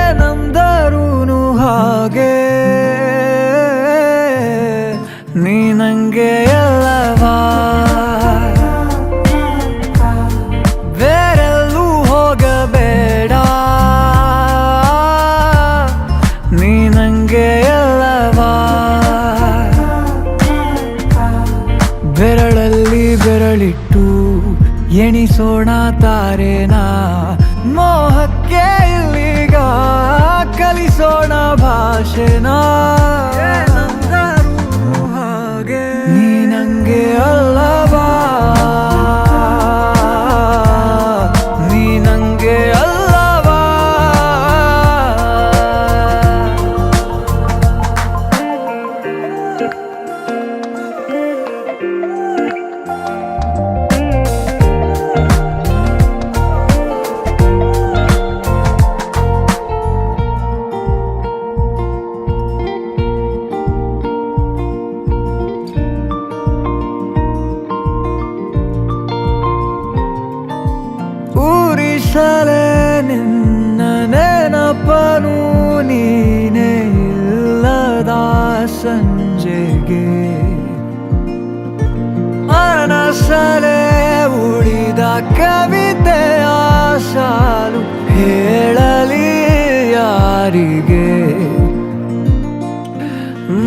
ಏನಂದರೂನು ಹಾಗೆ ನೀ ನಂಗೆ ಎಲ್ಲವಾ, ಬೇರೆಲ್ಲೂ ಹೋಗಬೇಡ, ನೀ ನಂಗೆ ಎಲ್ಲವಾ. ಬೆರಳಲ್ಲಿ ಬೆರಳಿಟ್ಟು ಎಣಿಸೋಣ ತಾರೇನಾ, ಮೋಹಕ್ಕೆ ಇಲ್ಲಿಗ ಕಲಿಸೋಣ ಭಾಷೆನಾ. ಏನಂದರೂ ಹಾಗೆ ನೀ ನಂಗೆ ಅಲ್ಲವಾ, ನೀ ನಂಗೆ ಅಲ್ಲವಾ. ಊರಿಸಲೇ ನಿನ್ನ ನೆನಪನು ನೀನೇ ಇಲ್ಲದ ಸಂಜೆಗೆ, ಮನಸಲೇ ಉಳಿದ ಕವಿತೆಯ ಸಾಲು ಹೇಳಲಿ ಯಾರಿಗೆ.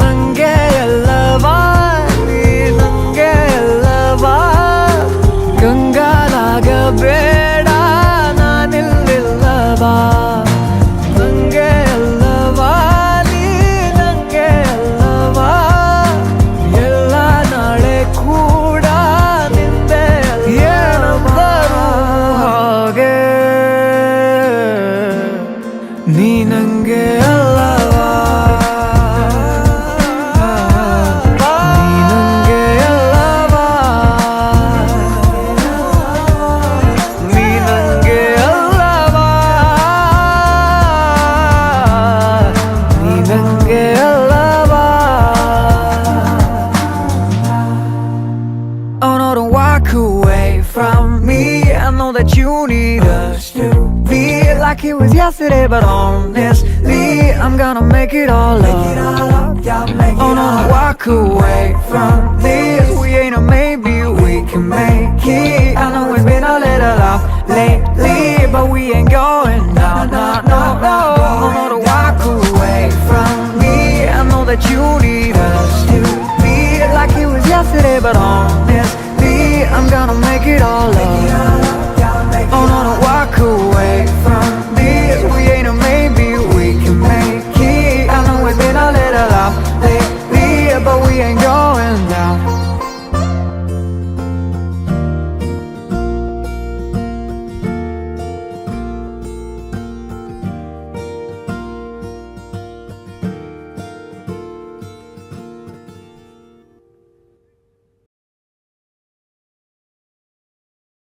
ನಂಗೆ ಎಲ್ಲವಾ, ನೀ ನಂಗೆ ಎಲ್ಲವಾ, ಕಂಗಾಲಾಗಬೇಡ ನಾನಿಲ್ಲಿಲ್ಲವಾ. ನಂಗೆ ಎಲ್ಲವಾ, ನೀ ನಂಗೆ ಎಲ್ಲವಾ, ಎಲ್ಲ ನಾಳೆ ಕೂಡ ನಿಂದೆ. ಏನಂದರೂ ಹಾಗೆ ನೀ ನಂಗೆ ಅಲ್ಲವಾ, ನೀ ನಂಗೆ ಅಲ್ಲವಾ, ನೀ ನಂಗೆ ಅಲ್ಲವಾ, ನೀ ನಂಗೆ ಅಲ್ಲವಾ. Oh no, don't walk away from me. I know that you need us to be like it was yesterday, but honestly, I'm gonna make it all up. Oh no, don't walk away from this. We ain't a maybe, we can make it. I know it's been a little off lately, but we ain't going down, no, no, no. Oh no, don't walk away from me. I know that you need us to be like it was yesterday, but honestly, I'm gonna make it all up.